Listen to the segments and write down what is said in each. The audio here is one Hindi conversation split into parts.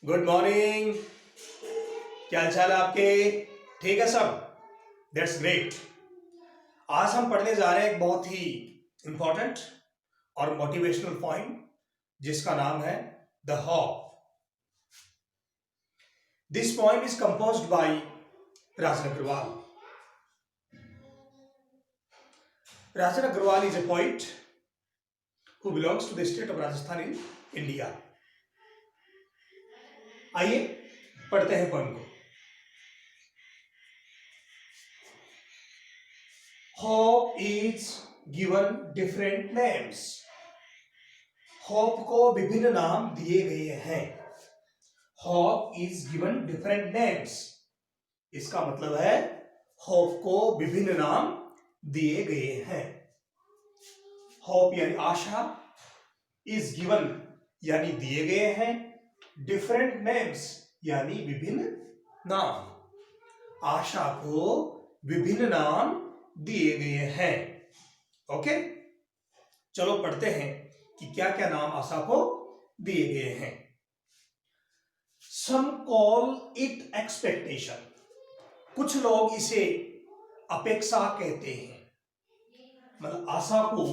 Good morning. क्या हाल चाल है आपके? ठीक है सब? That's great. आज हम पढ़ने जा रहे हैं एक बहुत ही इंपॉर्टेंट और मोटिवेशनल पॉइंट जिसका नाम है the hope. This point is composed by Rajan Agarwal. Rajan Agarwal is a poet who belongs to the state of Rajasthan in India। आइए पढ़ते हैं पोइम को। Hope is given different names. Hope को विभिन्न नाम दिए गए हैं। Hope is given different names, इसका मतलब है होप को विभिन्न नाम दिए गए हैं। होप यानी आशा, इज गिवन यानी दिए गए हैं, डिफरेंट नेम्स यानी विभिन्न नाम। आशा को विभिन्न नाम दिए गए हैं। ओके, चलो पढ़ते हैं कि क्या क्या नाम आशा को दिए गए हैं। सम कॉल इट एक्सपेक्टेशन। कुछ लोग इसे अपेक्षा कहते हैं। मतलब आशा को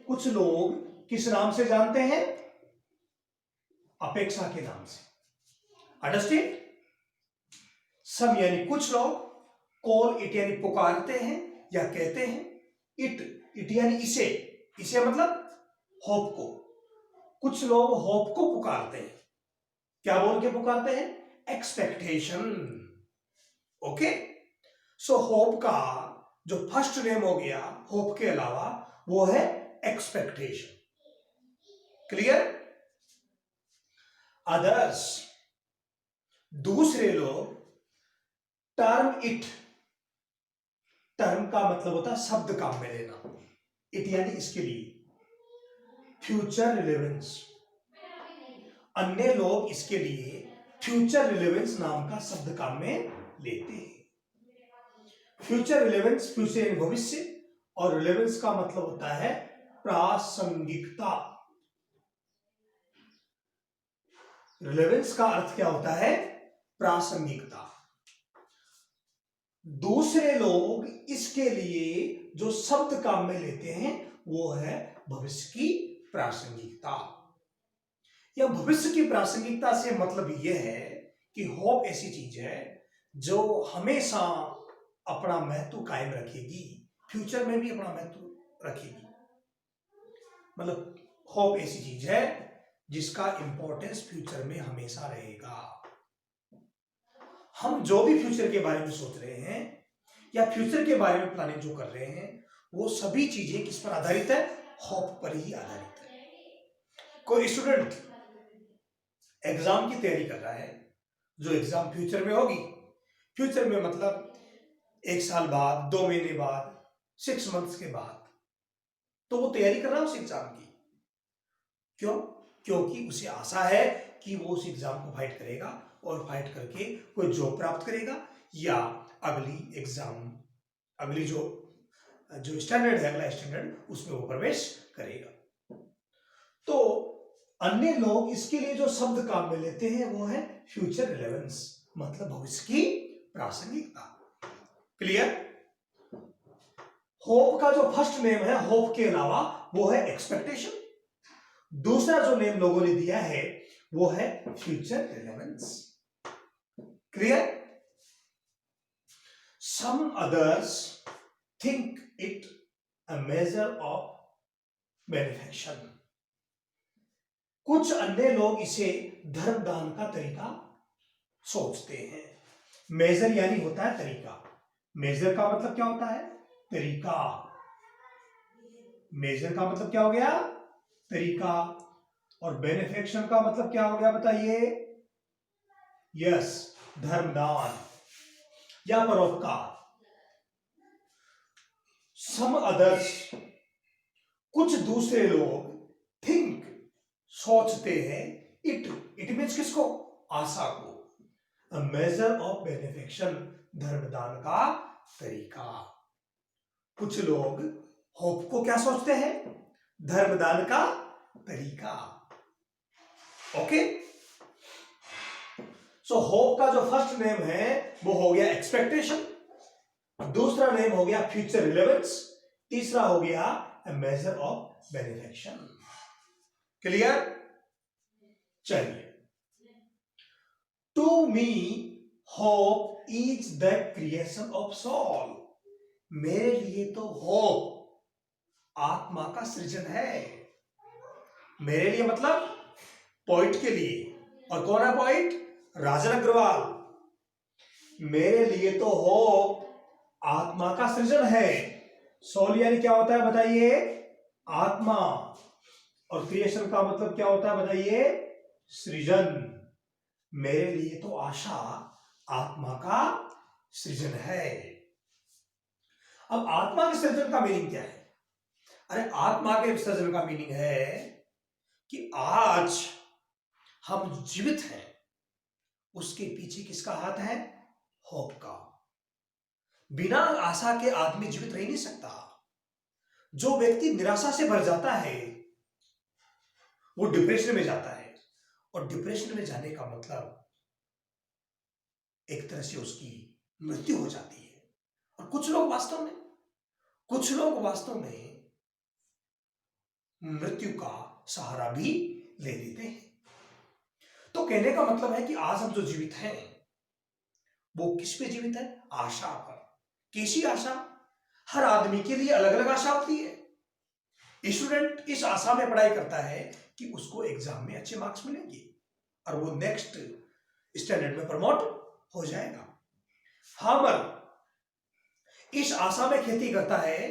कुछ लोग किस नाम से जानते हैं? अपेक्षा के नाम से। अंडरस्टैंड? सम यानी कुछ लोग, कॉल इट यानी पुकारते हैं या कहते हैं, इट यानी इसे, इसे मतलब होप को। कुछ लोग होप को पुकारते हैं। क्या बोल के पुकारते हैं? एक्सपेक्टेशन। ओके, सो होप का जो फर्स्ट नेम हो गया होप के अलावा वो है एक्सपेक्टेशन। क्लियर? अदर्स दूसरे लोग, टर्म इट, टर्म का मतलब होता है शब्द काम में लेना। इट यानी इसके लिए, फ्यूचर रिलेवेंस। अन्य लोग इसके लिए फ्यूचर रिलेवेंस नाम का शब्द काम में लेते हैं। फ्यूचर रिलेवेंस, फ्यूचर यानी भविष्य, और रिलेवेंस का मतलब होता है प्रासंगिकता। रिलेवेंस का अर्थ क्या होता है? प्रासंगिकता। दूसरे लोग इसके लिए जो शब्द काम में लेते हैं वो है भविष्य की प्रासंगिकता। या भविष्य की प्रासंगिकता से मतलब यह है कि होप ऐसी चीज है जो हमेशा अपना महत्व कायम रखेगी, फ्यूचर में भी अपना महत्व रखेगी। मतलब होप ऐसी चीज है जिसका इंपॉर्टेंस फ्यूचर में हमेशा रहेगा। हम जो भी फ्यूचर के बारे में सोच रहे हैं या फ्यूचर के बारे में प्लानिंग जो कर रहे हैं वो सभी चीजें किस पर आधारित है? होप पर ही आधारित है। कोई स्टूडेंट एग्जाम की तैयारी कर रहा है, जो एग्जाम फ्यूचर में होगी, फ्यूचर में मतलब 1 साल बाद, 2 महीने बाद, 6 मंथ्स के बाद, तो वो तैयारी कर रहा है उस एग्जाम की। क्यों? क्योंकि उसे आशा है कि वो उस एग्जाम को फाइट करेगा और फाइट करके कोई जॉब प्राप्त करेगा या अगली एग्जाम, अगली जो स्टैंडर्ड है, अगला स्टैंडर्ड, उसमें वो प्रवेश करेगा। तो अन्य लोग इसके लिए जो शब्द काम में लेते हैं वो है फ्यूचर रिलेवेंस, मतलब भविष्य की प्रासंगिकता। क्लियर? होप का जो फर्स्ट नेम है होप के अलावा वो है एक्सपेक्टेशन। दूसरा जो नेम लोगों ने दिया है वो है future relevance. Clear? Some others think it a measure of benefaction. कुछ अन्य लोग इसे धर्मदान का तरीका सोचते हैं। मेजर यानी होता है तरीका। मेजर का मतलब क्या होता है? तरीका। मेजर का मतलब क्या हो गया? तरीका। और बेनिफिक्शन का मतलब क्या हो गया बताइए? यस, धर्मदान या परोपकार। सम अदर्स, कुछ दूसरे लोग, थिंक सोचते हैं, इट मीन्स किसको? आशा को। अ मेजर ऑफ बेनिफिक्शन, धर्मदान का तरीका। कुछ लोग होप को क्या सोचते हैं? धर्मदान का तरीका। ओके, सो होप का जो फर्स्ट नेम है वो हो गया एक्सपेक्टेशन, दूसरा नेम हो गया फ्यूचर रिलेवेंस, तीसरा हो गया मेजर ऑफ बेनिफिक्शन। क्लियर? चलिए, to me hope is the creation of soul. मेरे लिए तो होप आत्मा का सृजन है। मेरे लिए मतलब पॉइंट के लिए, और कौन है पॉइंट? राजन अग्रवाल। मेरे लिए तो होप आत्मा का सृजन है। सोल यानी क्या होता है बताइए? आत्मा। और क्रिएशन का मतलब क्या होता है बताइए? सृजन। मेरे लिए तो आशा आत्मा का सृजन है। अब आत्मा के सृजन का मीनिंग क्या है? अरे आत्मा के सृजन का मीनिंग है कि आज हम जीवित हैं, उसके पीछे किसका हाथ है? होप का। बिना आशा के आदमी जीवित रह नहीं सकता। जो व्यक्ति निराशा से भर जाता है वो डिप्रेशन में जाता है, और डिप्रेशन में जाने का मतलब एक तरह से उसकी मृत्यु हो जाती है। और कुछ लोग वास्तव में मृत्यु का सहारा भी ले लेते हैं। तो कहने का मतलब है कि आज हम जो जीवित हैं वो किस पे जीवित है? आशा पर। कैसी आशा? हर आदमी के लिए अलग अलग आशा होती है। स्टूडेंट इस आशा में पढ़ाई करता है कि उसको एग्जाम में अच्छे मार्क्स मिलेंगे और वो नेक्स्ट स्टैंडर्ड में प्रमोट हो जाएगा। फार्मर इस आशा में खेती करता है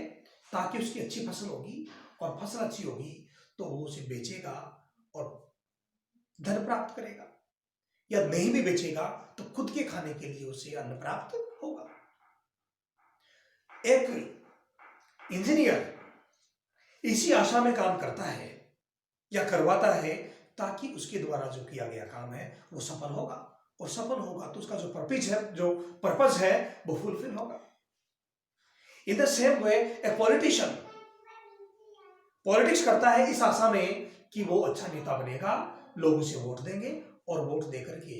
ताकि उसकी अच्छी फसल होगी, और फसल अच्छी होगी तो वो उसे बेचेगा और धन प्राप्त करेगा, या नहीं भी बेचेगा तो खुद के खाने के लिए उसे अन्न प्राप्त होगा। एक इंजीनियर इसी आशा में काम करता है या करवाता है ताकि उसके द्वारा जो किया गया काम है वो सफल होगा, और सफल होगा तो उसका जो पर्पस है वो फुलफिल होगा। In the same way A politics करता है इस आशा में कि वो अच्छा नेता बनेगा, लोग उसे वोट देंगे और वोट देकर के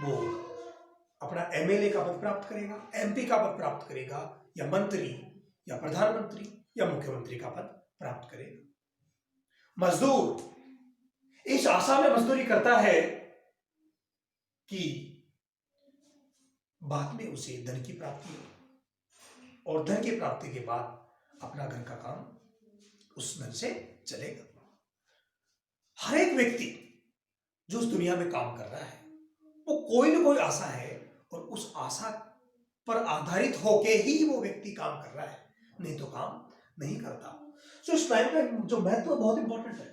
वो अपना एमएलए का पद प्राप्त करेगा, एमपी का पद प्राप्त करेगा, या मंत्री या प्रधानमंत्री या मुख्यमंत्री का पद प्राप्त करेगा। मजदूर इस आशा में मजदूरी करता है कि बाद में उसे धन की प्राप्ति हो, और धन की प्राप्ति के बाद अपना घर का काम उस धन से चलेगा। हर एक व्यक्ति जो इस दुनिया में काम कर रहा है वो कोई ना कोई आशा है, और उस आशा पर आधारित होके ही वो व्यक्ति काम कर रहा है, नहीं तो काम नहीं करता। सो इस टाइम का जो महत्व बहुत इंपॉर्टेंट है।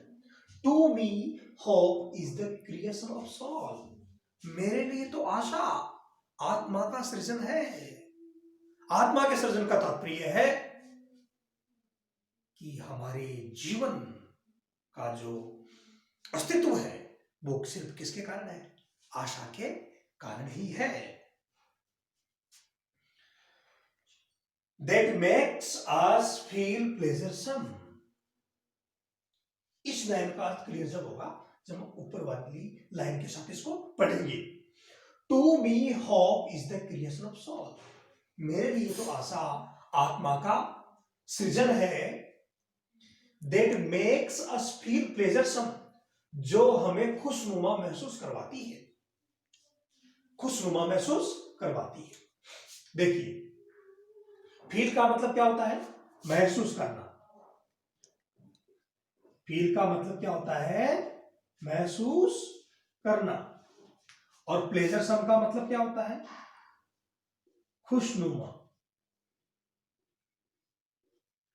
To me hope is the creation of soul. मेरे लिए तो आशा आत्मा का सृजन है। आत्मा के सृजन का तात्पर्य है कि हमारे जीवन का जो अस्तित्व है वो सिर्फ किसके कारण है? आशा के कारण ही है। That makes us feel pleasuresome। इस लाइन का अर्थ क्लियर जब होगा जब हम ऊपर वाली लाइन के साथ इसको पढ़ेंगे। To me hope is the creation of soul. मेरे लिए तो आशा आत्मा का सृजन है। That makes us feel pleasuresome, जो हमें खुशनुमा महसूस करवाती है, खुशनुमा महसूस करवाती है। देखिए, फील का मतलब क्या होता है? महसूस करना। फील का मतलब क्या होता है? महसूस करना। और प्लेजर सम का मतलब क्या होता है? खुशनुमा।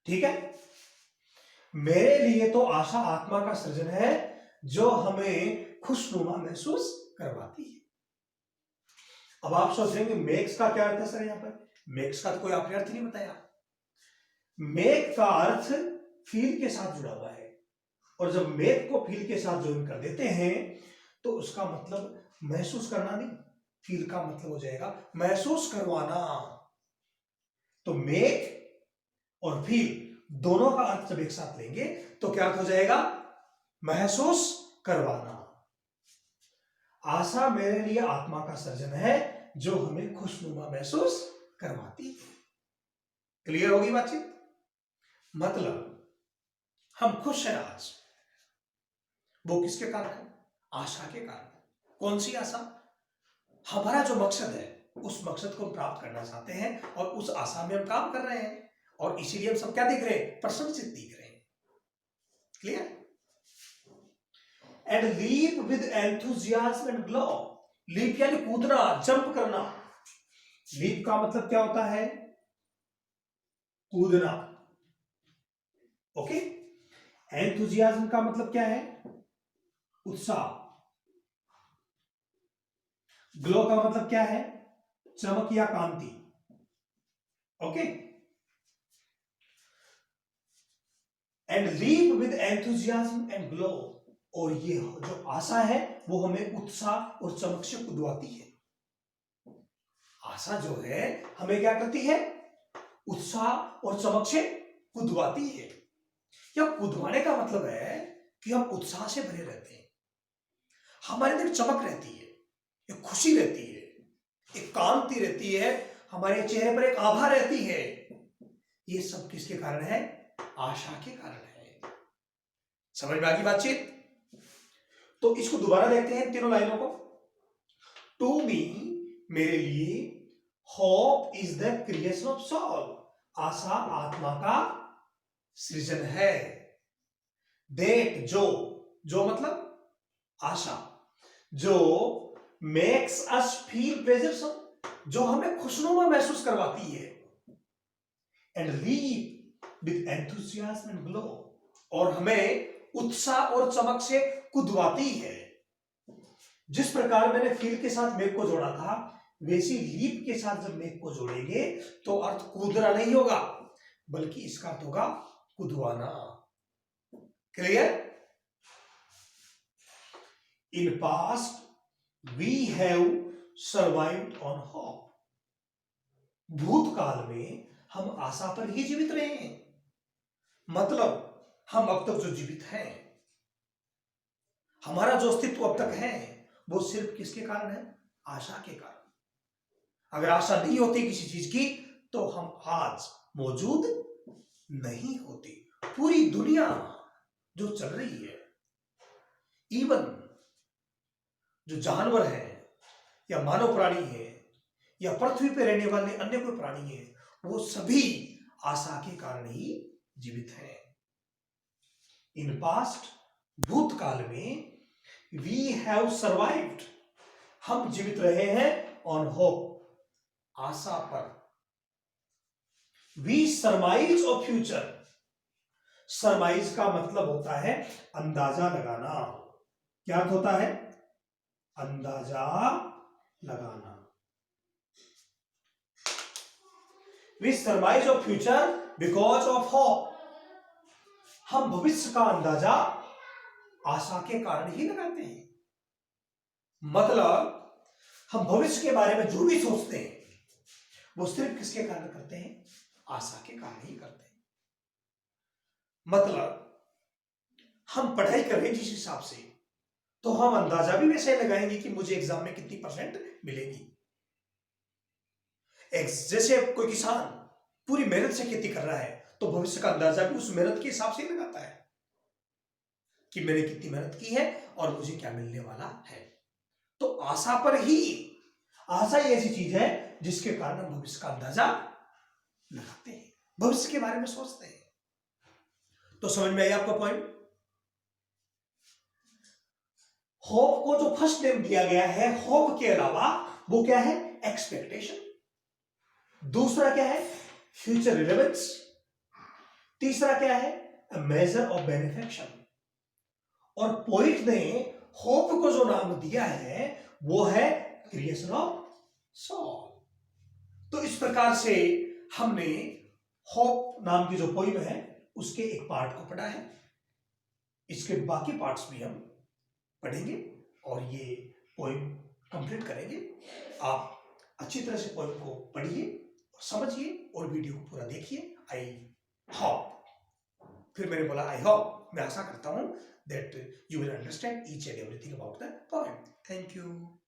ठीक है? मेरे लिए तो आशा आत्मा का सृजन है जो हमें खुशनुमा महसूस करवाती है। अब आप सोचेंगे मेक्स का क्या अर्थ है सर? यहां पर मेक्स का तो कोई आपने अर्थ नहीं बताया। मेक का अर्थ फील के साथ जुड़ा हुआ है, और जब मेक को फील के साथ ज्वाइन कर देते हैं तो उसका मतलब महसूस करना नहीं, फील का मतलब हो जाएगा महसूस करवाना। तो मेक और फील दोनों का अर्थ जब एक साथ लेंगे तो क्या अर्थ हो जाएगा? महसूस करवाना। आशा मेरे लिए आत्मा का सर्जन है जो हमें खुशनुमा महसूस करवाती है। क्लियर होगी बातचीत? मतलब हम खुश हैं आज, वो किसके कारण है? आशा के कारण। कौन सी आशा? हमारा जो मकसद है उस मकसद को प्राप्त करना चाहते हैं और उस आशा में हम काम कर रहे हैं, और इसीलिए हम सब क्या दिख रहे हैं? प्रसन्नचित दिख रहे हैं। Clear? And leap with enthusiasm and glow. Leap यानी कूदना, जंप करना। लीप का मतलब क्या होता है? कूदना। ओके। एंथुजियाज्म का मतलब क्या है? उत्साह। ग्लो का मतलब क्या है? चमक या कांति। Okay. And leap with enthusiasm and glow. और ये जो आशा है वो हमें उत्साह और चमक से कुदवाती है। आशा जो है हमें क्या करती है? उत्साह और चमक से कुदवाती है। या कुदवाने का मतलब है कि हम उत्साह से भरे रहते हैं, हमारे अंदर चमक रहती है, एक खुशी रहती है, एक कांति रहती है, हमारे चेहरे पर एक आभा रहती है। ये सब किसके कारण है? आशा के कारण है। समझ में आ गई बातचीत? तो इसको दोबारा देखते हैं तीनों लाइनों को। टू मी, मेरे लिए, hope is the creation of soul, आशा आत्मा का सृजन है। देट, जो मतलब आशा, जो मेक्स अस फील प्लेजरसम, जो हमें खुशनुमा महसूस करवाती है। And leap with enthusiasm and glow, और हमें उत्साह और चमक से कुदवाती है। जिस प्रकार मैंने फील के साथ मेघ को जोड़ा था, वैसी लीप के साथ जब मेघ को जोड़ेंगे तो अर्थ कूदना नहीं होगा, बल्कि इसका अर्थ होगा कुदवाना। Clear? In past we have survived on hope. भूतकाल में हम आशा पर ही जीवित रहे हैं। मतलब हम अब तक जो जीवित हैं, हमारा जो अस्तित्व अब तक है, वो सिर्फ किसके कारण है? आशा के कारण। अगर आशा नहीं होती किसी चीज की तो हम आज मौजूद नहीं होते। पूरी दुनिया जो चल रही है, इवन जो जानवर है या मानव प्राणी है या पृथ्वी पर रहने वाले अन्य कोई प्राणी है, वो सभी आशा के कारण ही जीवित हैं। इन पास्ट, भूतकाल में, वी हैव सर्वाइव्ड, हम जीवित रहे हैं ऑन होप, आशा पर। We surmise of future. Surmise का मतलब होता है अंदाजा लगाना। क्या अर्थ होता है? अंदाजा लगाना। We surmise of future because of hope. हम भविष्य का अंदाजा आशा के कारण ही लगाते हैं। मतलब हम भविष्य के बारे में जो भी सोचते हैं वो सिर्फ किसके कारण करते हैं? आशा के कारण ही करते हैं। मतलब हम पढ़ाई कर रहे हैं जिस हिसाब से, तो हम अंदाजा भी वैसे लगाएंगे कि मुझे एग्जाम में कितनी परसेंट मिलेगी। जैसे कोई किसान पूरी मेहनत से खेती कर रहा है तो भविष्य का अंदाजा भी उस मेहनत के हिसाब से लगाता है कि मैंने कितनी मेहनत की है और मुझे क्या मिलने वाला है। तो आशा पर ही, आशा ही ऐसी चीज है जिसके कारण हम भविष्य का अंदाजा लगाते हैं, भविष्य के बारे में सोचते हैं। तो समझ में आया आपका पॉइंट? होप को जो फर्स्ट नेम दिया गया है, होप के अलावा वो क्या है? एक्सपेक्टेशन। दूसरा क्या है? Future relevance. तीसरा क्या है? Measure of benefaction. और पोइट ने होप को जो नाम दिया है वो है क्रिएशन ऑफ सोल। तो इस प्रकार से हमने होप नाम की जो पोइम है उसके एक पार्ट को पढ़ा है। इसके बाकी पार्ट्स भी हम पढ़ेंगे और ये पोइम कंप्लीट करेंगे। आप अच्छी तरह से पोइम को पढ़िए और समझिए और वीडियो को पूरा देखिए। आई होप, फिर मैंने बोला आई होप मैं आशा करता हूँ that you will understand each and everything about the poem. Thank you.